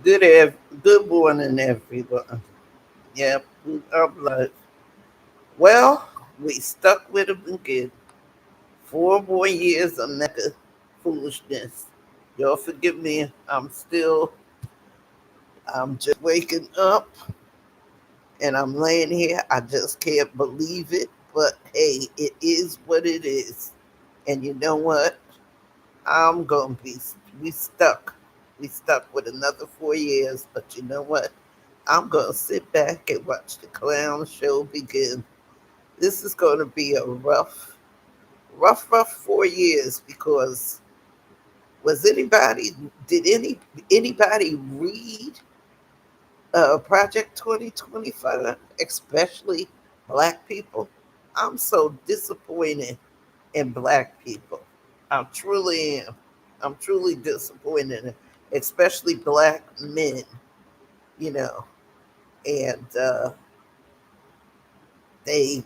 Good morning, everyone. Yep, I'm live. Well, we stuck with them again. 4 more years of mega foolishness. Y'all forgive me. I'm just waking up and I'm laying here. I just can't believe it. But hey, it is what it is. And you know what? I'm gonna be. We stuck. We stuck with another 4 years. But you know what? I'm gonna sit back and watch the clown show begin. This is gonna be a rough 4 years because was anybody did anybody read Project 2025, especially black people? I'm so disappointed in black people. I truly am. I'm truly disappointed, especially black men, you know. And they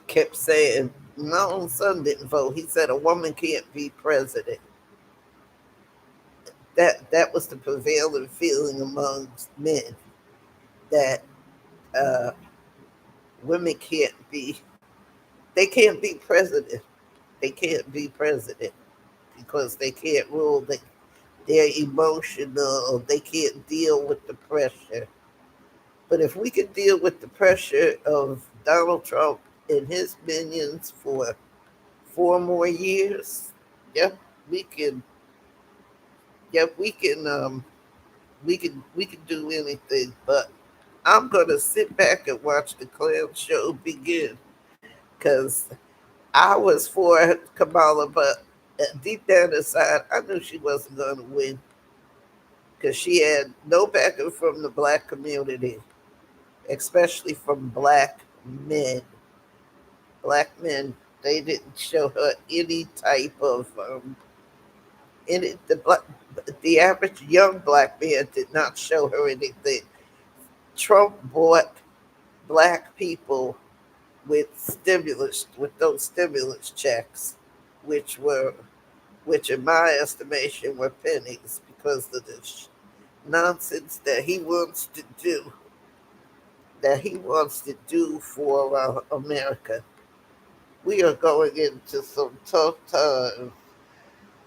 kept saying, my own son didn't vote. He said a woman can't be president. That was the prevailing feeling amongst men that uh, women they can't be president. They can't be president because they can't rule. They're emotional. They can't deal with the pressure. But if we could deal with the pressure of Donald Trump and his minions for 4 more years, yeah, we can. Yeah, we can do anything. But I'm gonna sit back and watch the clown show begin because I was for Kamala, but deep down inside, I knew she wasn't gonna win because she had no backing from the black community, especially from black men. Black men, they didn't show her any type of any the average young black man did not show her anything. Trump bought black people with those stimulus checks, which were, which in my estimation were pennies because of the nonsense that he wants to do for America. We are going into some tough times.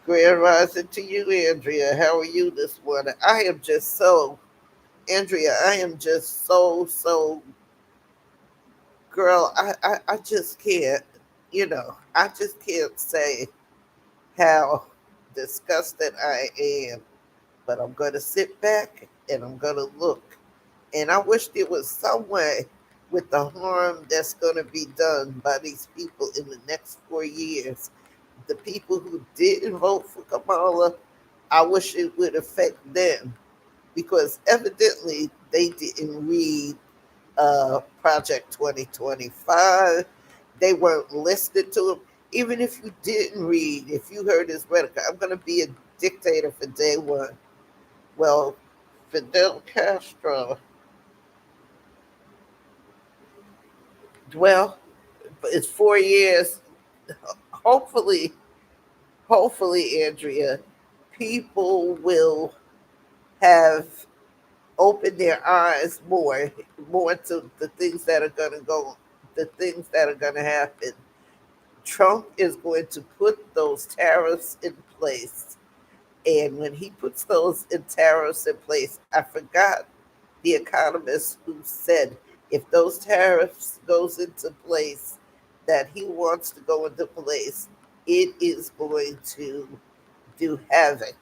Grand rising to you, Andrea. How are you this morning? Andrea, I am just girl, I just can't, I just can't say how disgusted I am. But I'm going to sit back and I'm going to look. And I wish there was some way with the harm that's going to be done by these people in the next 4 years. The people who didn't vote for Kamala, I wish it would affect them because evidently they didn't read Project 2025. They weren't listening to him. Even if you didn't read, if you heard his rhetoric, I'm going to be a dictator for day one. Well, Fidel Castro, well, it's 4 years. Hopefully, Andrea, people will have opened their eyes more to the things that are going to the things that are going to happen. Trump is going to put those tariffs in place. And when he puts those tariffs in place, I forgot the economist who said if those tariffs goes into place that he wants to go into place, it is going to do havoc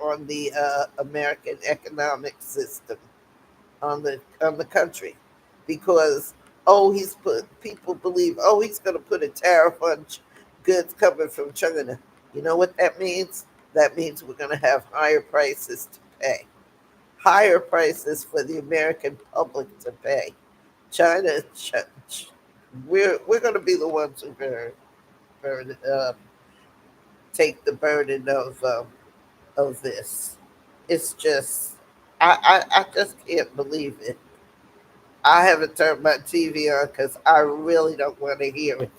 on the American economic system, on the country, because he's put people believe he's going to put a tariff on goods coming from China. You know what that means? That means we're going to have higher prices to pay, higher prices for the American public to pay. China, we're going to be the ones who burn take the burden of this. It's just, I just can't believe it. I haven't turned my TV on because I really don't want to hear it.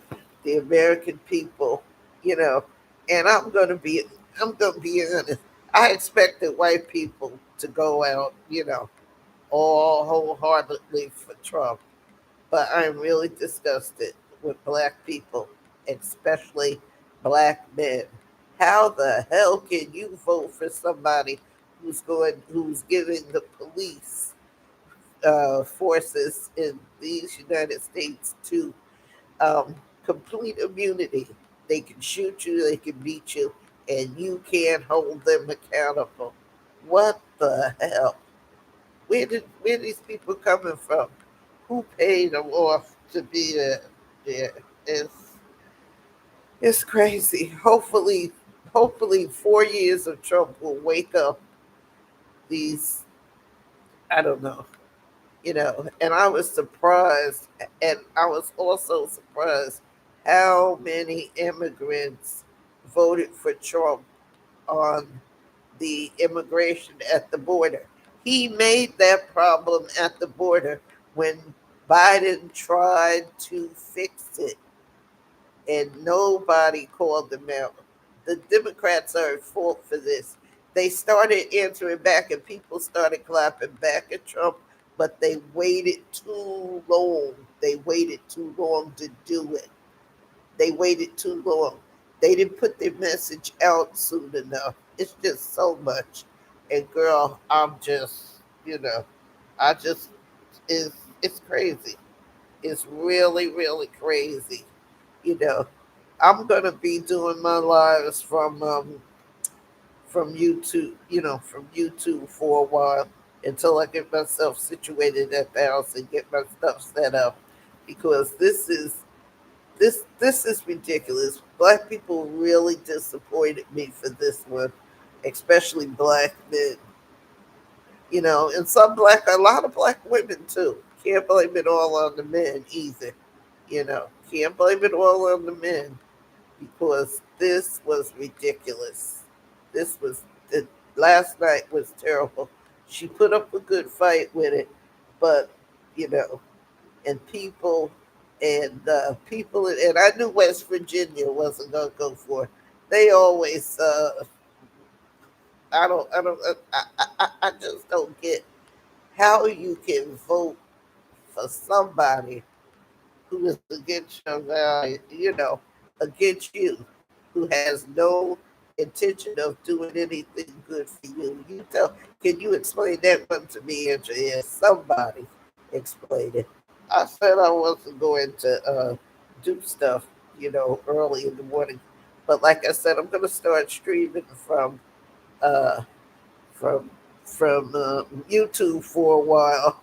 The American people, you know, and I'm going to be honest. I expected white people to go out, all wholeheartedly for Trump, but I'm really disgusted with black people, especially black men. How the hell can you vote for somebody who's giving the police forces in these United States to um, complete immunity? They can shoot you, they can beat you, and you can't hold them accountable. What the hell? Where these people coming from? Who paid them off to be there? It's it's crazy. Hopefully 4 years of Trump will wake up these. I don't know, And I was surprised, and I was also surprised how many immigrants voted for Trump on the immigration at the border. He made that problem at the border when Biden tried to fix it, and nobody called them out. The Democrats are at fault for this. They started answering back, and people started clapping back at Trump, but they waited too long. They waited too long to do it. They waited too long. They didn't put their message out soon enough. It's just so much. And girl, I just it's crazy. It's really, really crazy. You know, I'm gonna be doing my lives from YouTube, from YouTube for a while until I get myself situated at the house and get my stuff set up, because this is ridiculous. Black people really disappointed me for this one, especially black men. And a lot of black women too. Can't blame it all on the men either. Can't blame it all on the men, because this was ridiculous. This was the last night was terrible. She put up a good fight with it, but you know, and and I knew West Virginia wasn't gonna go for it. They always, I just don't get how you can vote for somebody who is against your value, against you, who has no intention of doing anything good for you. Can you explain that one to me, Andrea? Somebody explain it. I said I wasn't going to do stuff, early in the morning, but like I said, I'm going to start streaming uh, from YouTube for a while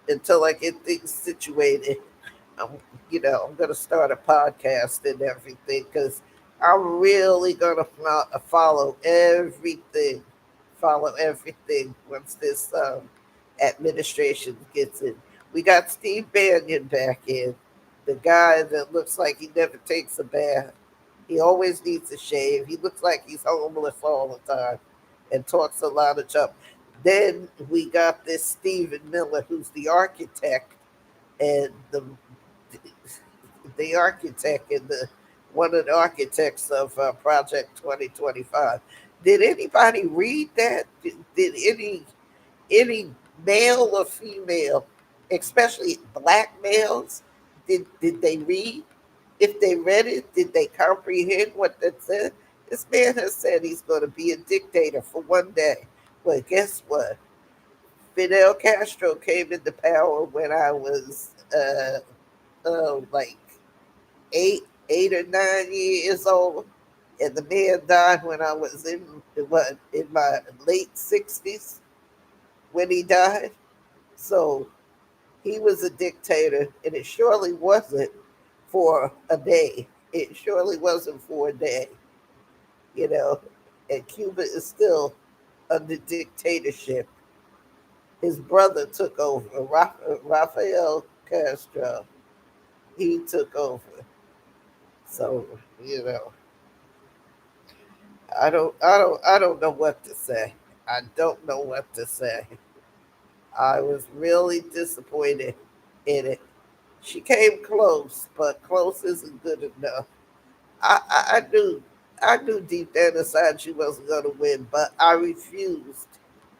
until I get things situated. I'm, I'm gonna start a podcast and everything, because I'm really gonna follow everything once this administration gets in. We got Steve Bannon back in, the guy that looks like he never takes a bath. He always needs a shave. He looks like he's homeless all the time, and talks a lot of junk. Then we got this Stephen Miller, who's the architect and the architect and the one of the architects of Project 2025. Did anybody read that? Did any male or female, especially black males, did they read? If they read it, did they comprehend what that said? This man has said he's going to be a dictator for one day. Well, guess what? Fidel Castro came into power when I was like 8 or 9 years old, and the man died when I was in my late 60s when he died. So he was a dictator, and it surely wasn't for a day. It surely wasn't for a day, you know. And Cuba is still under dictatorship. His brother took over, Rafael Castro. He took over. So, you know, I don't know what to say. I don't know what to say. I was really disappointed in it. She came close, but close isn't good enough. I knew. I knew deep down inside she wasn't going to win, but I refused.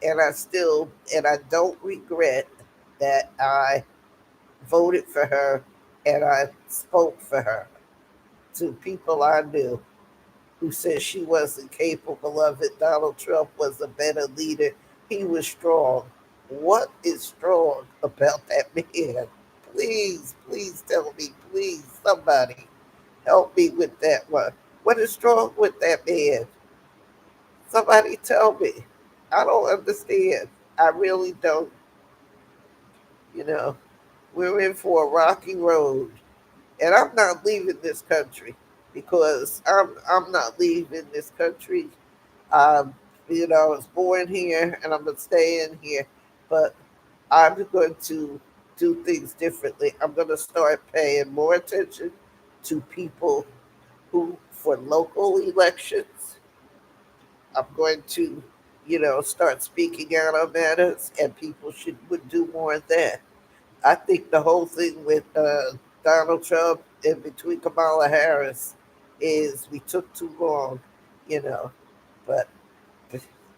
And I don't regret that I voted for her and I spoke for her to people I knew who said she wasn't capable of it. Donald Trump was a better leader. He was strong. What is strong about that man? Please, please tell me, please, somebody help me with that one. What is strong with that man? Somebody tell me. I don't understand. I really don't. You know, we're in for a rocky road. And I'm not leaving this country because I'm not leaving this country. Um, I was born here and I'm gonna stay in here, but I'm going to do things differently. I'm gonna start paying more attention to people who, for local elections, I'm going to, start speaking out on matters, and people should would do more of that. I think the whole thing with Donald Trump and between Kamala Harris is we took too long, you know. But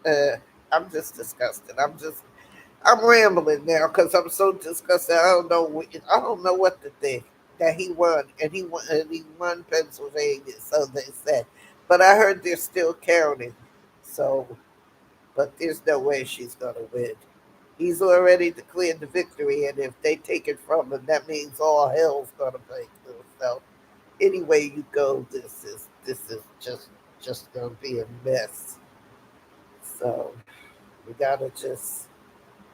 uh, I'm just disgusted. I'm rambling now because I'm so disgusted. I don't know what to think. That he won, and he won Pennsylvania, so they said. But I heard they're still counting. So, but there's no way she's gonna win. He's already declared the victory, and if they take it from him, that means all hell's gonna break loose. So, any way you go, this is just gonna be a mess. So we gotta just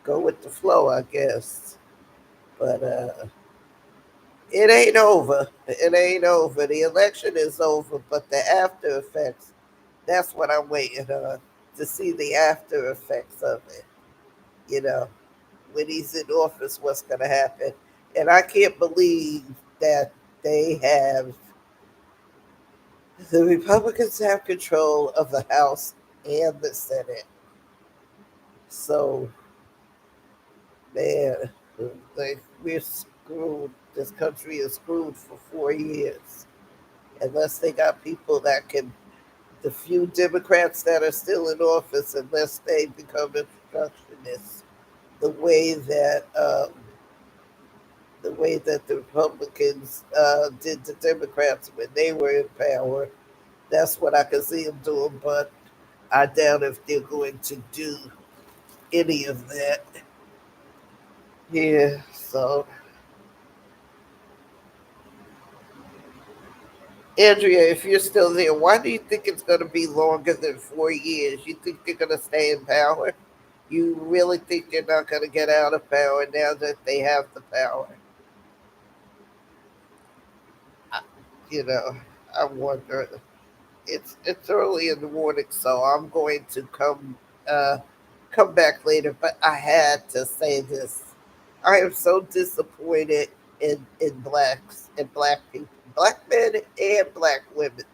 go with the flow, I guess. But it ain't over. It ain't over. The election is over, but the after effects, that's what I'm waiting on to see the after effects of it. You know, when he's in office, what's going to happen. And I can't believe that they have, the Republicans have control of the House and the Senate. So, man, like, we're screwed. This country is screwed for 4 years. Unless they got people that can, the few Democrats that are still in office, unless they become obstructionists, the way that the Republicans did the Democrats when they were in power. That's what I can see them doing, but I doubt if they're going to do any of that. Yeah, so Andrea, if you're still there, why do you think it's going to be longer than 4 years? You think they're going to stay in power? You really think they're not going to get out of power now that they have the power? I- You know, I wonder. It's early in the morning, so I'm going to come back later. But I had to say this. I am so disappointed in blacks and black people, black men and black women,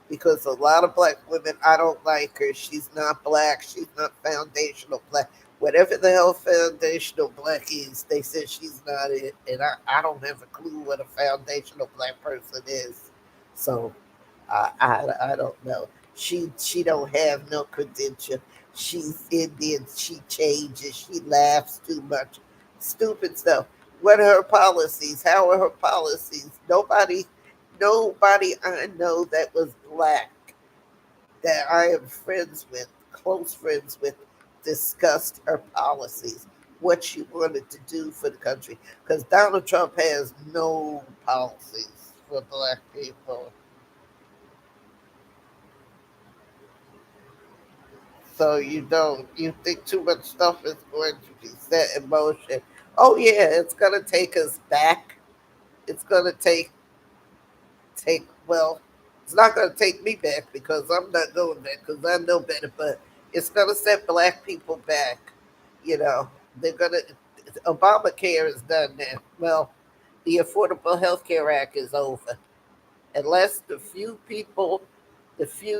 because a lot of black women, I don't like her. She's not black. She's not foundational black. Whatever the hell foundational black is, they said she's not it, and I don't have a clue what a foundational black person is. So I don't know. She don't have no credential. She's Indian. She changes. She laughs too much. Stupid stuff. What are her policies? How are her policies? Nobody I know that was black that I am friends with, close friends with, discussed her policies, what she wanted to do for the country. Because Donald Trump has no policies for black people. So you think too much stuff is going to be set in motion. Oh yeah, it's gonna take us back. It's gonna well, it's not gonna take me back because I'm not going back because I know better, but it's gonna set black people back. You know, they're gonna Obamacare is done now. Well, the Affordable Health Care Act is over. Unless the few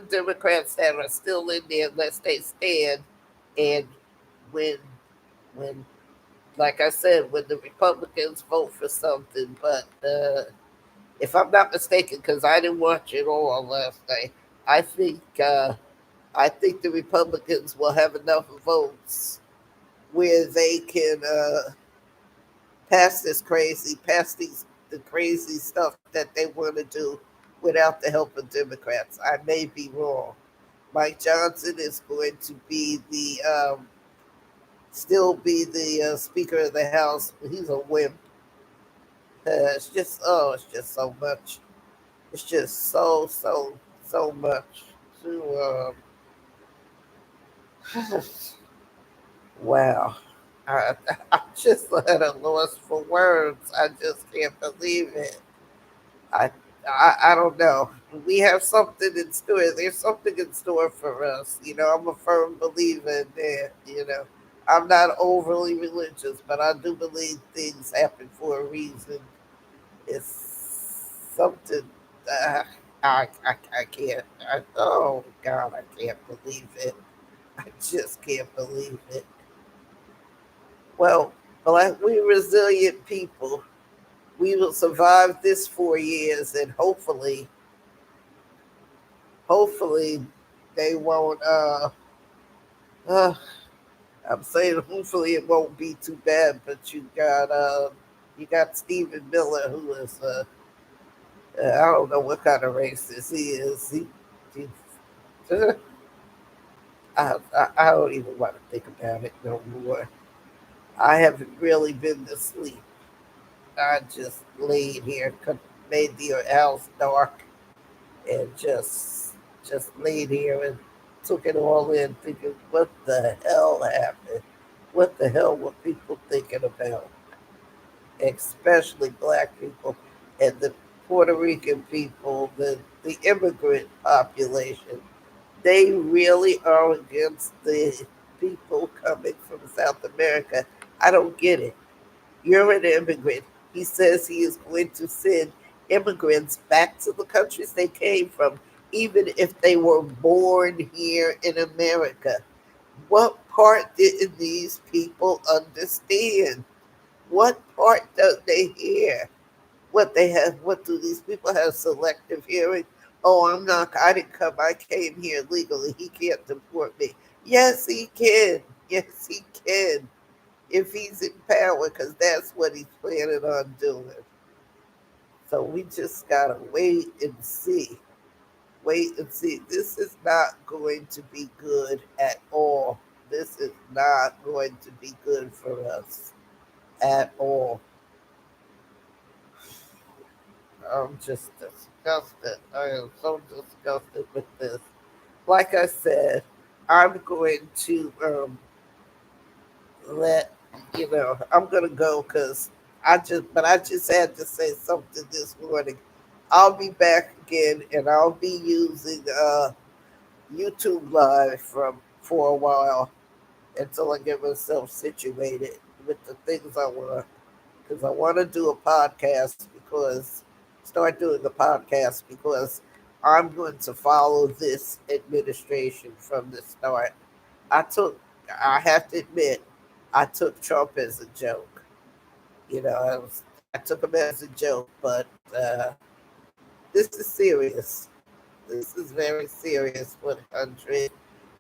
Democrats that are still in there, unless they stand and when when like I said, when the Republicans vote for something. But if I'm not mistaken, because I didn't watch it all last night, I think I think the Republicans will have enough votes where they can pass the crazy stuff that they want to do without the help of Democrats. I may be wrong. Mike Johnson is going to be the still be the Speaker of the House. He's a wimp. It's just so much. It's just so much to. Wow. I, I'm just at a loss for words. I just can't believe it. I, I don't know. We have something in store. There's something in store for us. You know, I'm a firm believer in that. You know, I'm not overly religious, but I do believe things happen for a reason. It's something. Uh, I can't. Oh God, I can't believe it. I just can't believe it. Well, we resilient people. We will survive this 4 years, and hopefully, they won't. Uh I'm saying hopefully it won't be too bad. But you got Stephen Miller, who is I don't know what kind of racist he is. He I don't even want to think about it no more. I haven't really been to sleep. I just laid here, made the house dark, and just laid here and took it all in, thinking, what the hell happened? What the hell were people thinking about? Especially black people and the Puerto Rican people, the immigrant population. They really are against the people coming from South America. I don't get it. You're an immigrant. He says he is going to send immigrants back to the countries they came from, even if they were born here in America. What part didn't these people understand? What part don't they hear? What do these people have selective hearing? Oh, I didn't come, I came here legally. He can't deport me. Yes, he can. Yes, he can if he's in power, because that's what he's planning on doing. So we just gotta wait and see. Wait and see. This is not going to be good at all. This is not going to be good for us at all. I'm just disgusted. I am so disgusted with this. Like I said, I'm going to let I'm gonna go because I just had to say something this morning. I'll be back again, and I'll be using YouTube Live from for a while until I get myself situated with the things I want. Because I want to do a podcast, because start doing a podcast, because I'm going to follow this administration from the start. I took, I have to admit, I took Trump as a joke. I took him as a joke, but this is serious. This is very serious for the country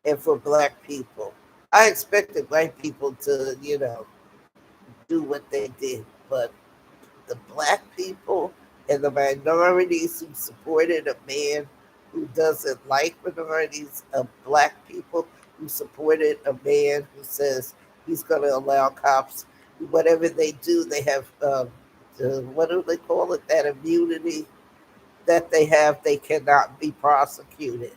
and for black people. I expected white people to, do what they did, but the black people and the minorities who supported a man who doesn't like minorities, of black people who supported a man who says he's going to allow cops, whatever they do, they have, what do they call it, that immunity that they have, they cannot be prosecuted.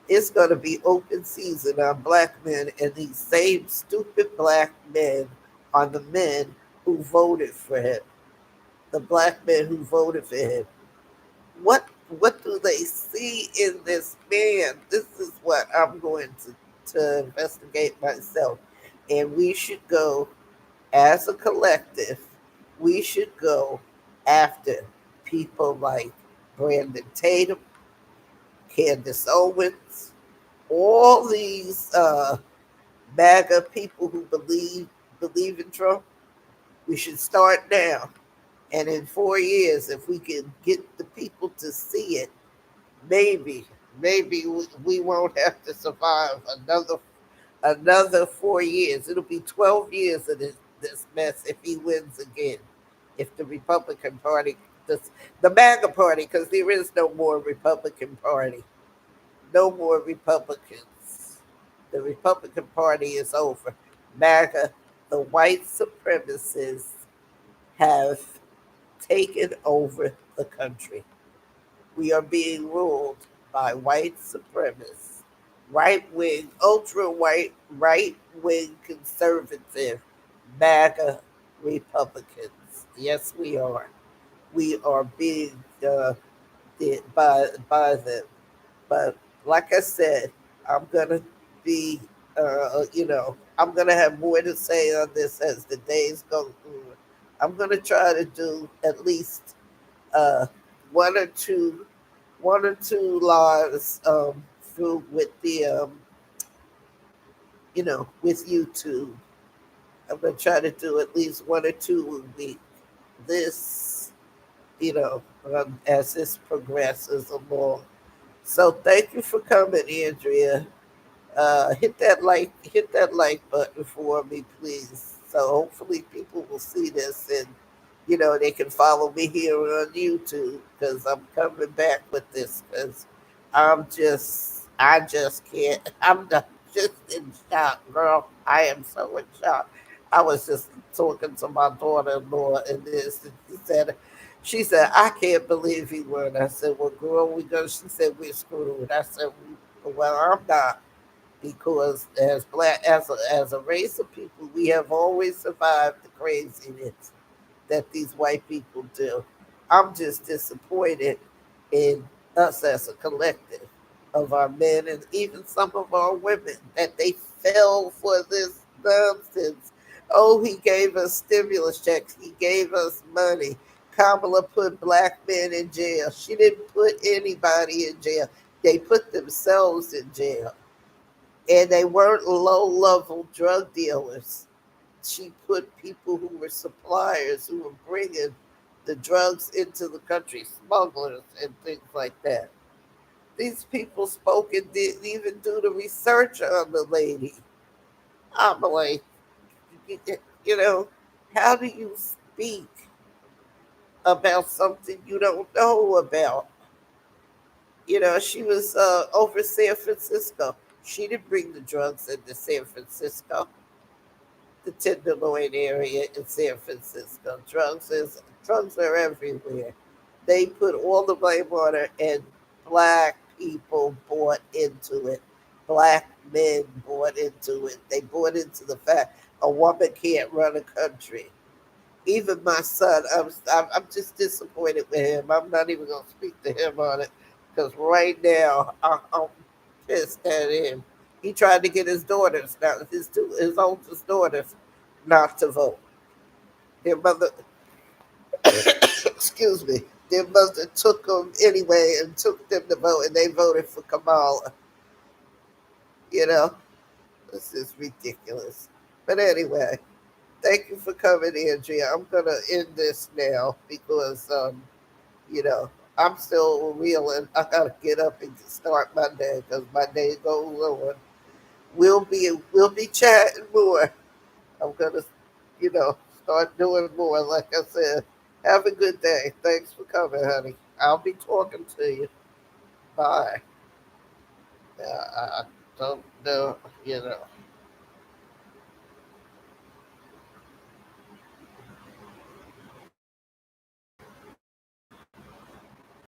It's going to be open season on black men, and these same stupid black men are the men who voted for him, the black men who voted for him. What do they see in this man? This is what I'm going to investigate myself. And we should go as a collective, we should go after people like Brandon Tatum, Candace Owens, all these MAGA people who believe in Trump. We should start now. And in 4 years, if we can get the people to see it, maybe, Maybe we won't have to survive another 4 years. It'll be 12 years of this mess if he wins again. If the Republican Party, the MAGA Party, because there is no more Republican Party, no more Republicans. The Republican Party is over. MAGA, the white supremacists, have taken over the country. We are being ruled by white supremacists, right wing, ultra white, right wing conservative, MAGA Republicans. Yes, we are. We are being by them. But like I said, I'm gonna be, I'm gonna have more to say on this as the days go through. I'm gonna try to do at least uh, one or two, one or two lives through with the, with YouTube. I'm gonna try to do at least one or two a week. This, as this progresses along. So thank you for coming, Andrea. Hit that like button for me, please. So hopefully people will see this and they can follow me here on YouTube because I'm coming back with this because I just can't. I'm not just in shock, girl. I am so in shock. I was just talking to my daughter-in-law and this, and she said, I can't believe he won. I said, well, girl, we go. She said, we're screwed. I said, well, I'm not because as a race of people, we have always survived the craziness that these white people do. I'm just disappointed in us as a collective of our men and even some of our women that they fell for this nonsense. Oh, he gave us stimulus checks. He gave us money. Kamala put black men in jail. She didn't put anybody in jail. They put themselves in jail. And they weren't low level drug dealers. She put people who were suppliers who were bringing the drugs into the country, smugglers and things like that. These people spoke and didn't even do the research on the lady. I'm like, you know, how do you speak about something you don't know about? She was over San Francisco. She didn't bring the drugs into San Francisco, the Tenderloin area in San Francisco. Drugs are everywhere. They put all the blame on her, and black people bought into it. Black men bought into it. They bought into the fact a woman can't run a country. Even my son, I'm just disappointed with him. I'm not even going to speak to him on it because right now I'm pissed at him. He tried to get his daughters, now his oldest daughters, not to vote. Their mother, excuse me, their mother took them anyway and took them to vote, and they voted for Kamala. You know, this is ridiculous. But anyway, thank you for coming, Andrea. I'm gonna end this now because you know, I'm still reeling. I gotta get up and start my day because my day goes on. We'll be chatting more. I'm gonna, start doing more. Like I said, have a good day. Thanks for coming, honey. I'll be talking to you. Bye. I don't know,